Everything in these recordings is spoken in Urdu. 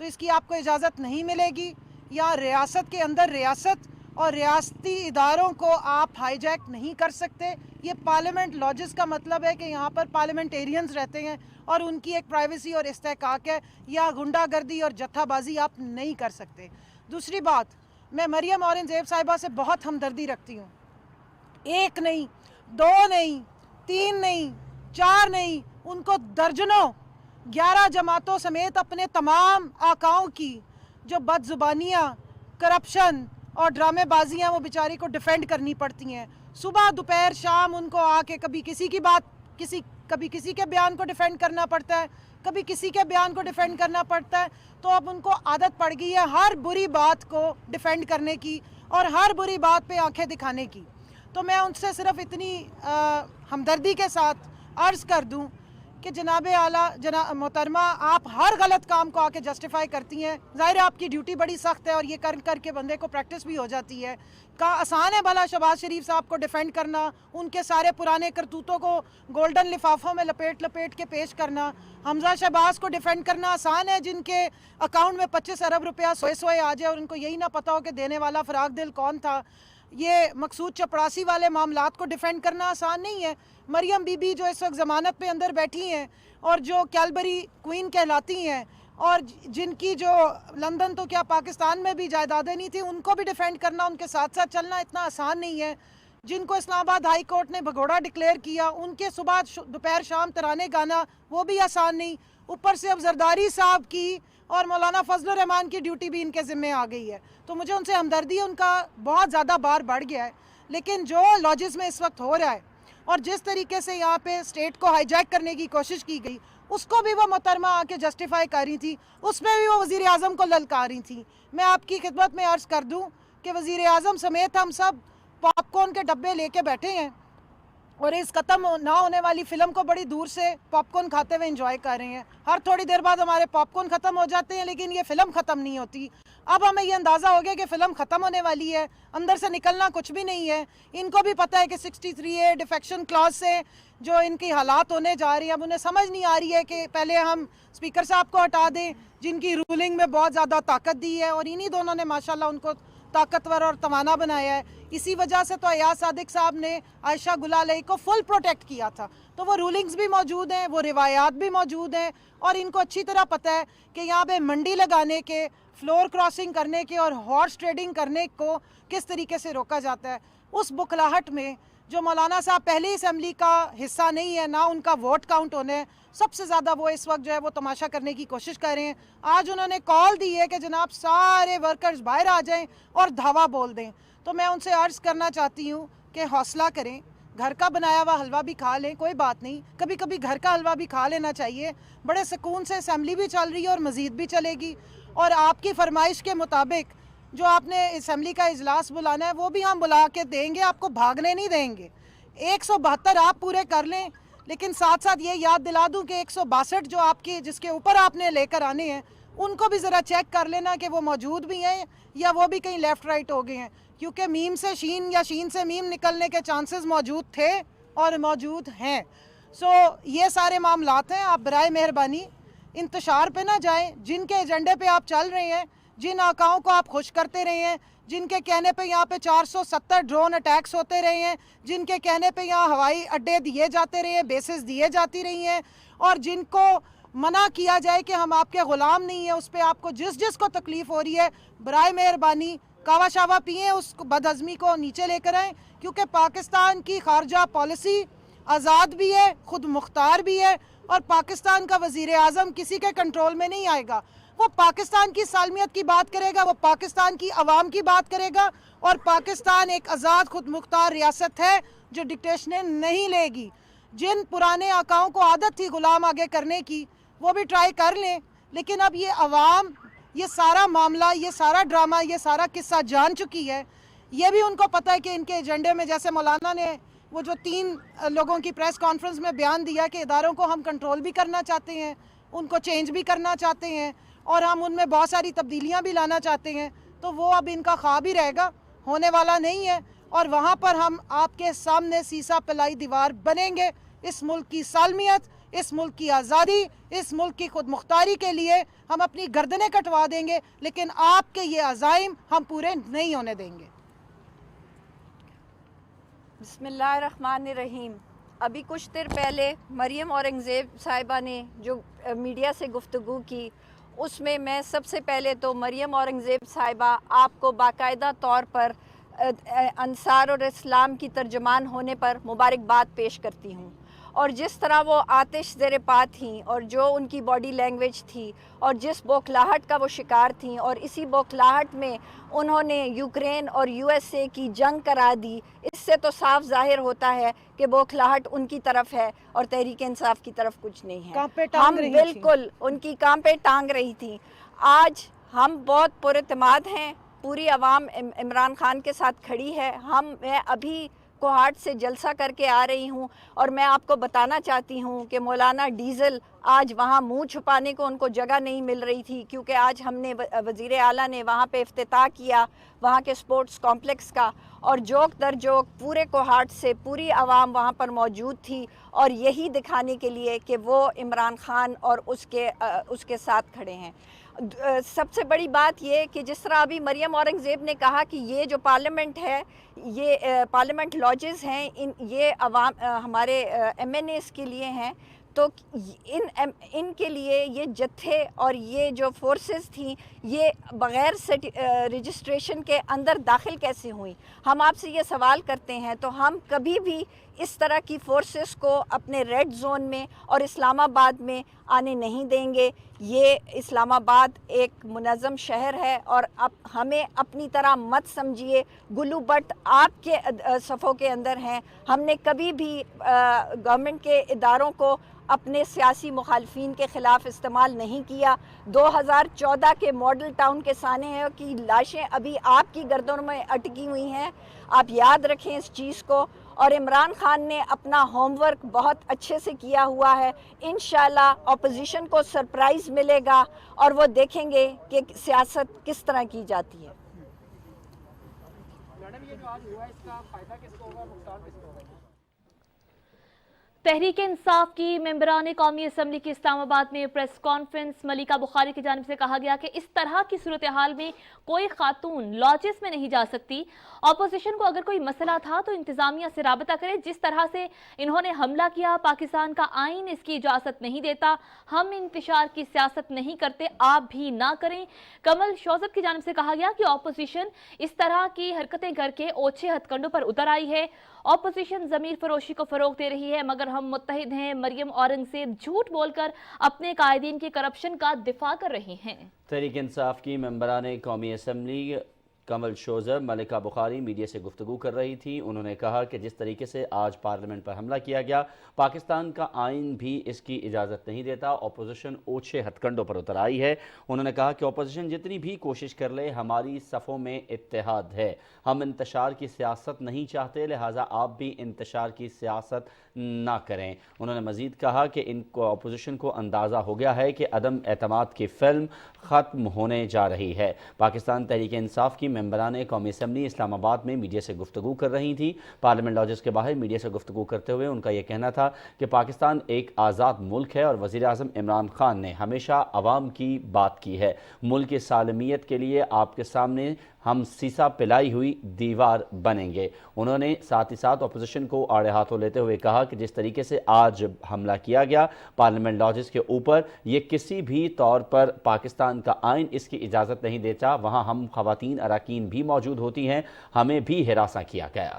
تو اس کی آپ کو اجازت نہیں ملے گی. یا ریاست کے اندر ریاست اور ریاستی اداروں کو آپ ہائی جیک نہیں کر سکتے. یہ پارلیمنٹ لاجز کا مطلب ہے کہ یہاں پر پارلیمنٹیرینز رہتے ہیں اور ان کی ایک پرائیویسی اور استحقاق ہے. یا غنڈہ گردی اور جتھا بازی آپ نہیں کر سکتے. دوسری بات، میں مریم اورنگزیب صاحبہ سے بہت ہمدردی رکھتی ہوں. ایک نہیں، دو نہیں، تین نہیں، چار نہیں، ان کو درجنوں 11 جماعتوں سمیت اپنے تمام آقاؤں کی جو بد زبانیاں، کرپشن اور ڈرامے بازیاں وہ بیچاری کو ڈیفینڈ کرنی پڑتی ہیں. صبح دوپہر شام ان کو آ کے کبھی کسی کی بات کبھی کسی کے بیان کو ڈیفینڈ کرنا پڑتا ہے، کبھی کسی کے بیان کو ڈیفینڈ کرنا پڑتا ہے. تو اب ان کو عادت پڑ گئی ہے ہر بری بات کو ڈیفینڈ کرنے کی اور ہر بری بات پہ آنکھیں دکھانے کی. تو میں ان سے صرف اتنی ہمدردی کے ساتھ عرض کر دوں کہ جناب اعلیٰ محترمہ، آپ ہر غلط کام کو آ کے جسٹیفائی کرتی ہیں. ظاہر ہے آپ کی ڈیوٹی بڑی سخت ہے اور یہ کر کے بندے کو پریکٹس بھی ہو جاتی ہے. آسان ہے بھلا شہباز شریف صاحب کو ڈیفینڈ کرنا، ان کے سارے پرانے کرتوتوں کو گولڈن لفافوں میں لپیٹ کے پیش کرنا. حمزہ شہباز کو ڈیفینڈ کرنا آسان ہے، جن کے اکاؤنٹ میں 25 ارب روپیہ سوئے آ جائے اور ان کو یہی نہ پتا ہو کہ دینے والا فراق دل کون تھا. یہ مقصود چپڑاسی والے معاملات کو ڈیفینڈ کرنا آسان نہیں ہے. مریم بی بی جو اس وقت ضمانت پہ اندر بیٹھی ہیں اور جو کیلبری کوئین کہلاتی ہیں اور جن کی جو لندن تو کیا پاکستان میں بھی جائیدادیں نہیں تھیں، ان کو بھی ڈیفینڈ کرنا، ان کے ساتھ ساتھ چلنا اتنا آسان نہیں ہے. جن کو اسلام آباد ہائی کورٹ نے بھگوڑا ڈکلیئر کیا، ان کے صبح دوپہر شام ترانے گانا وہ بھی آسان نہیں. اوپر سے اب زرداری صاحب کی اور مولانا فضل الرحمان کی ڈیوٹی بھی ان کے ذمہ آ گئی ہے. تو مجھے ان سے ہمدردی ہے، ان کا بہت زیادہ بار بڑھ گیا ہے. لیکن جو لاجز میں اس وقت ہو رہا ہے اور جس طریقے سے یہاں پہ اسٹیٹ کو ہائی جیک کرنے کی کوشش کی گئی، اس کو بھی وہ محترمہ آ کے جسٹیفائی کر رہی تھی، اس میں بھی وہ وزیر اعظم کو للکار رہی تھی. میں آپ کی خدمت میں عرض کر دوں کہ وزیر اعظم سمیت ہم سب پاپ کارن کے ڈبے لے کے بیٹھے ہیں اور اس ختم نہ ہونے والی فلم کو بڑی دور سے پاپ کارن کھاتے ہوئے انجوائے کر رہے ہیں. ہر تھوڑی دیر بعد ہمارے پاپ کارن ختم ہو جاتے ہیں لیکن یہ فلم ختم نہیں ہوتی. اب ہمیں یہ اندازہ ہو گیا کہ فلم ختم ہونے والی ہے، اندر سے نکلنا کچھ بھی نہیں ہے. ان کو بھی پتہ ہے کہ 63A ڈیفیکشن کلاز سے جو ان کی حالات ہونے جا رہی ہیں، اب انہیں سمجھ نہیں آ رہی ہے کہ پہلے ہم اسپیکر صاحب کو ہٹا دیں جن کی رولنگ میں بہت زیادہ طاقت دی ہے اور انہی دونوں نے ماشاءاللہ ان کو طاقتور اور توانا بنایا ہے. اسی وجہ سے تو ایاز صادق صاحب نے عائشہ گلالئی کو فل پروٹیکٹ کیا تھا. تو وہ رولنگز بھی موجود ہیں، وہ روایات بھی موجود ہیں اور ان کو اچھی طرح پتہ ہے کہ یہاں پہ منڈی لگانے کے، فلور کراسنگ کرنے کے اور ہارس ٹریڈنگ کرنے کو کس طریقے سے روکا جاتا ہے. اس بکھلاہٹ میں جو مولانا صاحب پہلی اسمبلی کا حصہ نہیں ہے، نہ ان کا ووٹ کاؤنٹ ہونے ہے، سب سے زیادہ وہ اس وقت جو ہے وہ تماشا کرنے کی کوشش کر رہے ہیں. آج انہوں نے کال دی ہے کہ جناب سارے ورکرز باہر آ جائیں اور دھاوا بول دیں. تو میں ان سے عرض کرنا چاہتی ہوں کہ حوصلہ کریں، گھر کا بنایا ہوا حلوہ بھی کھا لیں، کوئی بات نہیں، کبھی کبھی گھر کا حلوہ بھی کھا لینا چاہیے. بڑے سکون سے اسمبلی بھی چل رہی ہے اور مزید بھی چلے گی. اور آپ کی فرمائش کے مطابق جو آپ نے اسمبلی کا اجلاس بلانا ہے وہ بھی ہم بلا کے دیں گے، آپ کو بھاگنے نہیں دیں گے. 172 آپ پورے کر لیں، لیکن ساتھ ساتھ یہ یاد دلا دوں کہ 162 جو آپ کی جس کے اوپر آپ نے لے کر آنے ہیں ان کو بھی ذرا چیک کر لینا کہ وہ موجود بھی ہیں یا وہ بھی کہیں لیفٹ رائٹ ہو گئے ہیں، کیونکہ میم سے شین یا شین سے میم نکلنے کے چانسز موجود تھے اور موجود ہیں. یہ سارے معاملات ہیں. آپ برائے مہربانی انتشار پہ نہ جائیں. جن کے ایجنڈے پہ آپ چل رہے ہیں، جن آقاؤں کو آپ خوش کرتے رہے ہیں، جن کے کہنے پہ یہاں پہ 470 ڈرون اٹیکس ہوتے رہے ہیں، جن کے کہنے پہ یہاں ہوائی اڈے دیے جاتے رہے ہیں، بیسز دیے جاتی رہی ہیں، اور جن کو منع کیا جائے کہ ہم آپ کے غلام نہیں ہیں، اس پہ آپ کو جس کو تکلیف ہو رہی ہے، برائے مہربانی کاوا شاوا پئیں، اس بد ہضمی کو نیچے لے کر آئیں. کیونکہ پاکستان کی خارجہ پالیسی آزاد بھی ہے، خود مختار بھی ہے، اور پاکستان کا وزیر اعظم کسی کے کنٹرول میں نہیں آئے گا. وہ پاکستان کی سالمیت کی بات کرے گا، وہ پاکستان کی عوام کی بات کرے گا، اور پاکستان ایک آزاد خود مختار ریاست ہے جو ڈکٹیشنیں نہیں لے گی. جن پرانے آقاؤں کو عادت تھی غلام آگے کرنے کی وہ بھی ٹرائی کر لیں، لیکن اب یہ عوام یہ سارا معاملہ، یہ سارا ڈرامہ، یہ سارا قصہ جان چکی ہے. یہ بھی ان کو پتہ ہے کہ ان کے ایجنڈے میں، جیسے مولانا نے وہ جو 3 لوگوں کی پریس کانفرنس میں بیان دیا کہ اداروں کو ہم کنٹرول بھی کرنا چاہتے ہیں، ان کو چینج بھی کرنا چاہتے ہیں، اور ہم ان میں بہت ساری تبدیلیاں بھی لانا چاہتے ہیں، تو وہ اب ان کا خواب ہی رہے گا، ہونے والا نہیں ہے. اور وہاں پر ہم آپ کے سامنے سیسا پلائی دیوار بنیں گے. اس ملک کی سالمیت، اس ملک کی آزادی، اس ملک کی خود مختاری کے لیے ہم اپنی گردنیں کٹوا دیں گے، لیکن آپ کے یہ عزائم ہم پورے نہیں ہونے دیں گے۔ بسم اللہ الرحمن الرحیم۔ ابھی کچھ دیر پہلے مریم اورنگزیب صاحبہ نے جو میڈیا سے گفتگو کی، اس میں سب سے پہلے تو مریم اورنگزیب صاحبہ آپ کو باقاعدہ طور پر انصار اور اسلام کی ترجمان ہونے پر مبارکباد پیش کرتی ہوں، اور جس طرح وہ آتش زیر پا تھیں اور جو ان کی باڈی لینگویج تھی اور جس بوکھلاہٹ کا وہ شکار تھیں، اور اسی بوکھلاہٹ میں انہوں نے یوکرین اور یو ایس اے کی جنگ کرا دی، اس سے تو صاف ظاہر ہوتا ہے کہ بوکھلاہٹ ان کی طرف ہے اور تحریک انصاف کی طرف کچھ نہیں ہے۔ کام پہ ٹانگ ہم رہی تھیں۔ بالکل ان کی کام پہ ٹانگ رہی تھی۔ آج ہم بہت پراعتماد ہیں، پوری عوام عمران خان کے ساتھ کھڑی ہے۔ میں ابھی کوہاٹ سے جلسہ کر کے آ رہی ہوں، اور میں آپ کو بتانا چاہتی ہوں کہ مولانا ڈیزل آج وہاں منہ چھپانے کو ان کو جگہ نہیں مل رہی تھی، کیونکہ آج ہم نے وزیر اعلیٰ نے وہاں پہ افتتاح کیا وہاں کے سپورٹس کمپلیکس کا، اور جوک در جوک پورے کوہاٹ سے پوری عوام وہاں پر موجود تھی، اور یہی دکھانے کے لیے کہ وہ عمران خان اور اس کے ساتھ کھڑے ہیں۔ سب سے بڑی بات یہ کہ جس طرح ابھی مریم اورنگزیب نے کہا کہ یہ جو پارلیمنٹ ہے، یہ پارلیمنٹ لاجز ہیں، یہ عوام ہمارے ایم این ایز کے لیے ہیں، تو ان کے لیے یہ جتھے اور یہ جو فورسز تھیں یہ بغیر رجسٹریشن کے اندر داخل کیسے ہوئیں؟ ہم آپ سے یہ سوال کرتے ہیں، تو ہم کبھی بھی اس طرح کی فورسز کو اپنے ریڈ زون میں اور اسلام آباد میں آنے نہیں دیں گے۔ یہ اسلام آباد ایک منظم شہر ہے، اور اب ہمیں اپنی طرح مت سمجھیے، گلو بٹ آپ کے صفوں کے اندر ہیں۔ ہم نے کبھی بھی گورنمنٹ کے اداروں کو اپنے سیاسی مخالفین کے خلاف استعمال نہیں کیا۔ 2014 کے ماڈل ٹاؤن کے سانحے کی لاشیں ابھی آپ کی گردنوں میں اٹکی ہوئی ہیں، آپ یاد رکھیں اس چیز کو۔ اور عمران خان نے اپنا ہوم ورک بہت اچھے سے کیا ہوا ہے۔ انشاءاللہ اپوزیشن کو سرپرائز ملے گا، اور وہ دیکھیں گے کہ سیاست کس طرح کی جاتی ہے۔ میڈم، یہ جو آج ہوا ہے اس کا فائدہ کس کو ہوگا، نقصان کس کو ہوگا؟ تحریک انصاف کی ممبران قومی اسمبلی کی اسلام آباد میں پریس کانفرنس، ملیکہ بخاری کی جانب سے کہا گیا کہ اس طرح کی صورتحال میں کوئی خاتون لاجز میں نہیں جا سکتی۔ اپوزیشن کو اگر کوئی مسئلہ تھا تو انتظامیہ سے رابطہ کرے۔ جس طرح سے انہوں نے حملہ کیا، پاکستان کا آئین اس کی اجازت نہیں دیتا، ہم انتشار کی سیاست نہیں کرتے، آپ بھی نہ کریں۔ کمل شوزب کی جانب سے کہا گیا کہ اپوزیشن اس طرح کی حرکتیں کر کے اوچھے ہتھ کنڈوں پر اتر آئی ہے۔ اپوزیشن ضمیر فروشی کو فروغ دے رہی ہے، مگر ہم متحد ہیں۔ مریم اورنگزیب جھوٹ بول کر اپنے قائدین کی کرپشن کا دفاع کر رہی ہیں۔ تحریک انصاف کی ممبران قومی اسمبلی کمل شوزب ملکہ بخاری میڈیا سے گفتگو کر رہی تھی۔ انہوں نے کہا کہ جس طریقے سے آج پارلیمنٹ پر حملہ کیا گیا، پاکستان کا آئین بھی اس کی اجازت نہیں دیتا۔ اپوزیشن اوچھے ہتھ کنڈوں پر اتر آئی ہے۔ انہوں نے کہا کہ اپوزیشن جتنی بھی کوشش کر لے، ہماری صفوں میں اتحاد ہے، ہم انتشار کی سیاست نہیں چاہتے، لہٰذا آپ بھی انتشار کی سیاست نہ کریں۔ انہوں نے مزید کہا کہ ان کو اپوزیشن کو اندازہ ہو گیا ہے کہ عدم اعتماد کی فلم ختم ہونے جا رہی ہے۔ پاکستان تحریک انصاف کی ممبران قومی اسمبلی اسلام آباد میں میڈیا سے گفتگو کر رہی تھی۔ پارلیمنٹ لاجز کے باہر میڈیا سے گفتگو کرتے ہوئے ان کا یہ کہنا تھا کہ پاکستان ایک آزاد ملک ہے، اور وزیر اعظم عمران خان نے ہمیشہ عوام کی بات کی ہے۔ ملک کی سالمیت کے لیے آپ کے سامنے ہم سیسا پلائی ہوئی دیوار بنیں گے۔ انہوں نے ساتھ ہی ساتھ اپوزیشن کو آڑے ہاتھوں لیتے ہوئے کہا کہ جس طریقے سے آج حملہ کیا گیا پارلیمنٹ لاجز کے اوپر، یہ کسی بھی طور پر پاکستان کا آئین اس کی اجازت نہیں دیتا۔ وہاں ہم خواتین اراکین بھی موجود ہوتی ہیں، ہمیں بھی ہراساں کیا گیا۔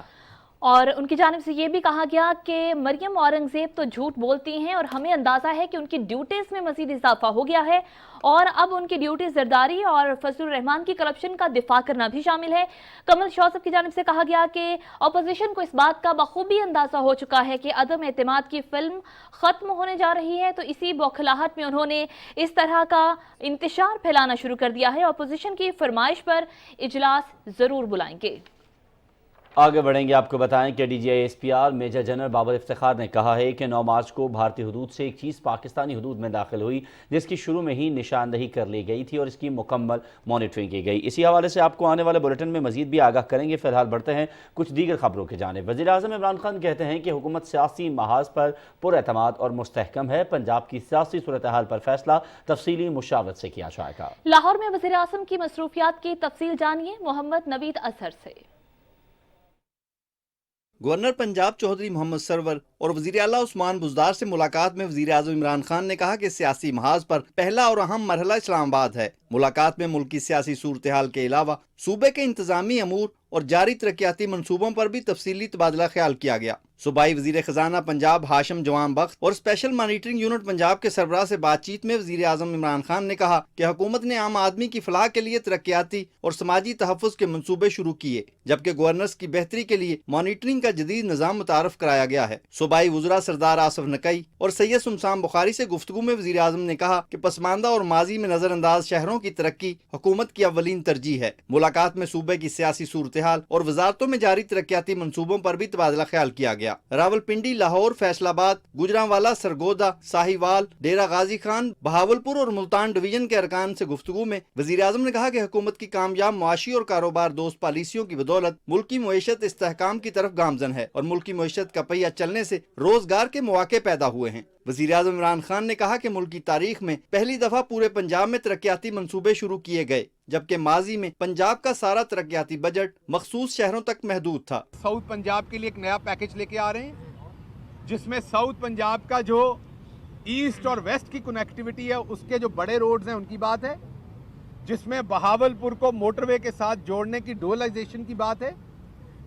اور ان کی جانب سے یہ بھی کہا گیا کہ مریم اورنگزیب تو جھوٹ بولتی ہیں، اور ہمیں اندازہ ہے کہ ان کی ڈیوٹیز میں مزید اضافہ ہو گیا ہے، اور اب ان کی ڈیوٹی زرداری اور فضل الرحمان کی کرپشن کا دفاع کرنا بھی شامل ہے۔ کمل شوزب کی جانب سے کہا گیا کہ اپوزیشن کو اس بات کا بخوبی اندازہ ہو چکا ہے کہ عدم اعتماد کی فلم ختم ہونے جا رہی ہے، تو اسی بوکھلاہٹ میں انہوں نے اس طرح کا انتشار پھیلانا شروع کر دیا ہے۔ اپوزیشن کی فرمائش پر اجلاس ضرور بلائیں گے۔ آگے بڑھیں گے، آپ کو بتائیں کہ D G I S P R major general Babar Iftikhar نے کہا ہے کہ 9 مارچ کو بھارتی حدود سے ایک چیز پاکستانی حدود میں داخل ہوئی جس کی شروع میں ہی نشاندہی کر لی گئی تھی اور اس کی مکمل مانیٹرنگ کی گئی۔ اسی حوالے سے آپ کو آنے والے بلیٹن میں مزید بھی آگاہ کریں گے۔ فی الحال بڑھتے ہیں کچھ دیگر خبروں کی جانب۔ وزیر اعظم عمران خان کہتے ہیں کہ حکومت سیاسی محاذ پر پر اعتماد اور مستحکم ہے۔ پنجاب کی سیاسی صورتحال پر فیصلہ تفصیلی مشاورت سے کیا جائے گا۔ لاہور میں وزیر اعظم کی مصروفیات کی تفصیل جانیے محمد نوید اظہر سے۔ گورنر پنجاب چودھری محمد سرور اور وزیر اعلیٰ عثمان بزدار سے ملاقات میں وزیر اعظم عمران خان نے کہا کہ سیاسی محاذ پر پہلا اور اہم مرحلہ اسلام آباد ہے۔ ملاقات میں ملک کی سیاسی صورتحال کے علاوہ صوبے کے انتظامی امور اور جاری ترقیاتی منصوبوں پر بھی تفصیلی تبادلہ خیال کیا گیا۔ صوبائی وزیر خزانہ پنجاب ہاشم جوان بخت اور اسپیشل مانیٹرنگ یونٹ پنجاب کے سربراہ سے بات چیت میں وزیر اعظم عمران خان نے کہا کہ حکومت نے عام آدمی کی فلاح کے لیے ترقیاتی اور سماجی تحفظ کے منصوبے شروع کیے، جبکہ گورننس کی بہتری کے لیے مانیٹرنگ کا جدید نظام متعارف کرایا گیا ہے۔ صوبائی وزراء سردار آصف نقی اور سید سمسام بخاری سے گفتگو میں وزیر اعظم نے کہا کہ پسماندہ اور ماضی میں نظر انداز شہروں کی ترقی حکومت کی اولین ترجیح ہے۔ ملاقات میں صوبے کی سیاسی صورتحال اور وزارتوں میں جاری ترقیاتی منصوبوں پر بھی تبادلہ خیال کیا گیا۔ راولپنڈی، لاہور، فیصل آباد، گوجرانوالا، سرگودا، ساہیوال، ڈیرہ غازی خان، بہاولپور اور ملتان ڈویژن کے ارکان سے گفتگو میں وزیر اعظم نے کہا کہ حکومت کی کامیاب معاشی اور کاروبار دوست پالیسیوں کی بدولت ملکی معیشت استحکام کی طرف گامزن ہے اور ملکی معیشت کا پہیہ چلنے سے روزگار کے مواقع پیدا ہوئے ہیں۔ وزیر اعظم عمران خان نے کہا کہ ملک کی تاریخ میں پہلی دفعہ پورے پنجاب میں ترقیاتی منصوبے شروع کیے گئے، جبکہ ماضی میں پنجاب کا سارا ترقیاتی بجٹ مخصوص شہروں تک محدود تھا۔ ساؤتھ پنجاب کے لیے ایک نیا پیکج لے کے آ رہے ہیں جس میں ساؤتھ پنجاب کا جو ایسٹ اور ویسٹ کی کنیکٹیوٹی ہے اس کے جو بڑے روڈز ہیں ان کی بات ہے، جس میں بہاولپور کو موٹر وے کے ساتھ جوڑنے کی ڈوئلائزیشن کی بات ہے،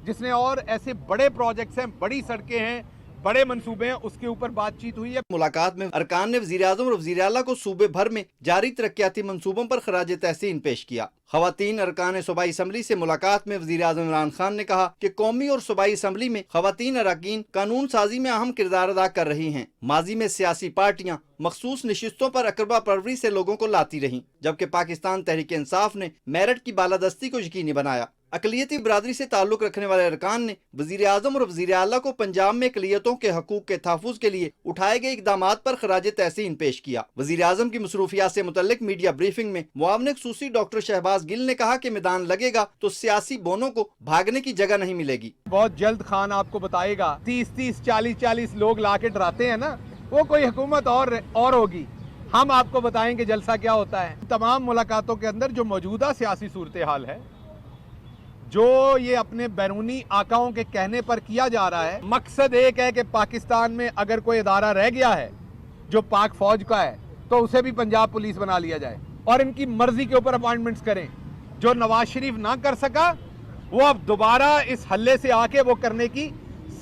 جس نے اور ایسے بڑے پروجیکٹس ہیں، بڑی سڑکیں ہیں، بڑے منصوبے ہیں، اس کے اوپر بات چیت ہوئی ہے۔ ملاقات میں ارکان نے وزیر اعظم اور وزیر اعلیٰ کو صوبے بھر میں جاری ترقیاتی منصوبوں پر خراج تحسین پیش کیا۔ خواتین ارکان صوبائی اسمبلی سے ملاقات میں وزیر اعظم عمران خان نے کہا کہ قومی اور صوبائی اسمبلی میں خواتین اراکین قانون سازی میں اہم کردار ادا کر رہی ہیں۔ ماضی میں سیاسی پارٹیاں مخصوص نشستوں پر اقربا پروری سے لوگوں کو لاتی رہیں، جبکہ پاکستان تحریک انصاف نے میرٹ کی بالادستی کو یقینی بنایا۔ اقلیتی برادری سے تعلق رکھنے والے ارکان نے وزیر اعظم اور وزیر اعلیٰ کو پنجاب میں اقلیتوں کے حقوق کے تحفظ کے لیے اٹھائے گئے اقدامات پر خراج تحسین پیش کیا۔ وزیر اعظم کی مصروفیات سے متعلق میڈیا بریفنگ میں معاون خصوصی ڈاکٹر شہباز گل نے کہا کہ میدان لگے گا تو سیاسی بونوں کو بھاگنے کی جگہ نہیں ملے گی۔ بہت جلد خان آپ کو بتائے گا 30 40 لوگ لا کے ڈراتے ہیں نا، وہ کوئی حکومت اور ہوگی۔ ہم آپ کو بتائیں کہ جلسہ کیا ہوتا ہے۔ تمام ملاقاتوں کے اندر جو موجودہ سیاسی صورتحال ہے، جو یہ اپنے بیرونی آقاؤں کے کہنے پر کیا جا رہا ہے، مقصد ایک ہے کہ پاکستان میں اگر کوئی ادارہ رہ گیا ہے جو پاک فوج کا ہے تو اسے بھی پنجاب پولیس بنا لیا جائے اور ان کی مرضی کے اوپر اپائنٹمنٹس کریں۔ جو نواز شریف نہ کر سکا وہ اب دوبارہ اس حلے سے آ کے وہ کرنے کی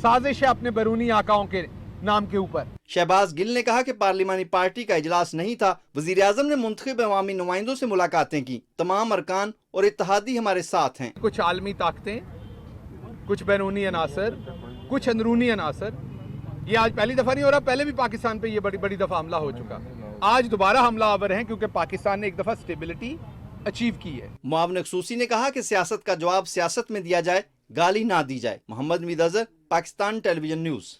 سازش ہے اپنے بیرونی آقاؤں کے نام کے اوپر۔ شہباز گل نے کہا کہ پارلیمانی پارٹی کا اجلاس نہیں تھا، وزیر اعظم نے منتخب عوامی نمائندوں سے ملاقاتیں کی۔ تمام ارکان اور اتحادی ہمارے ساتھ ہیں۔ کچھ عالمی طاقتیں، کچھ بیرونی عناصر، کچھ اندرونی عناصر، یہ آج پہلی دفعہ نہیں ہو رہا، پہلے بھی پاکستان پہ یہ بڑی دفعہ حملہ ہو چکا، آج دوبارہ حملہ آور ہیں کیونکہ پاکستان نے ایک دفعہ سٹیبلٹی اچیو کی ہے۔ معاون خصوصی نے کہا کہ سیاست کا جواب سیاست میں دیا جائے، گالی نہ دی جائے۔ محمد نوید اظہر، پاکستان ٹیلی ویژن نیوز۔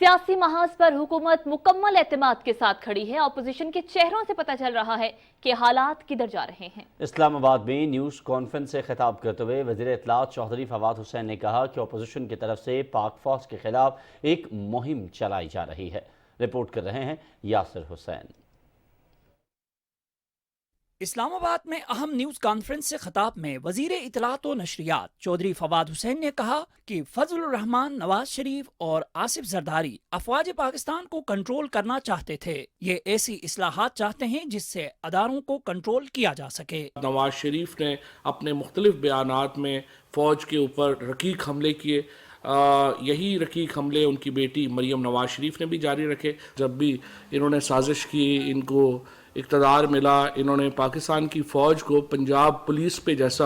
سیاسی محاذ پر حکومت مکمل اعتماد کے ساتھ کھڑی ہے۔ اپوزیشن کے چہروں سے پتہ چل رہا ہے کہ حالات کدھر جا رہے ہیں۔ اسلام آباد میں نیوز کانفرنس سے خطاب کرتے ہوئے وزیر اطلاعات چودھری فواد حسین نے کہا کہ اپوزیشن کی طرف سے پاک فوج کے خلاف ایک مہم چلائی جا رہی ہے۔ رپورٹ کر رہے ہیں یاسر حسین۔ اسلام آباد میں اہم نیوز کانفرنس سے خطاب میں وزیر اطلاعات و نشریات چودھری فواد حسین نے کہا کہ فضل الرحمان، نواز شریف اور آصف زرداری افواج پاکستان کو کنٹرول کرنا چاہتے تھے۔ یہ ایسی اصلاحات چاہتے ہیں جس سے اداروں کو کنٹرول کیا جا سکے۔ نواز شریف نے اپنے مختلف بیانات میں فوج کے اوپر رقیق حملے کیے، یہی رقیق حملے ان کی بیٹی مریم نواز شریف نے بھی جاری رکھے۔ جب بھی انہوں نے سازش کی، ان کو اقتدار ملا، انہوں نے پاکستان کی فوج کو پنجاب پولیس پہ جیسا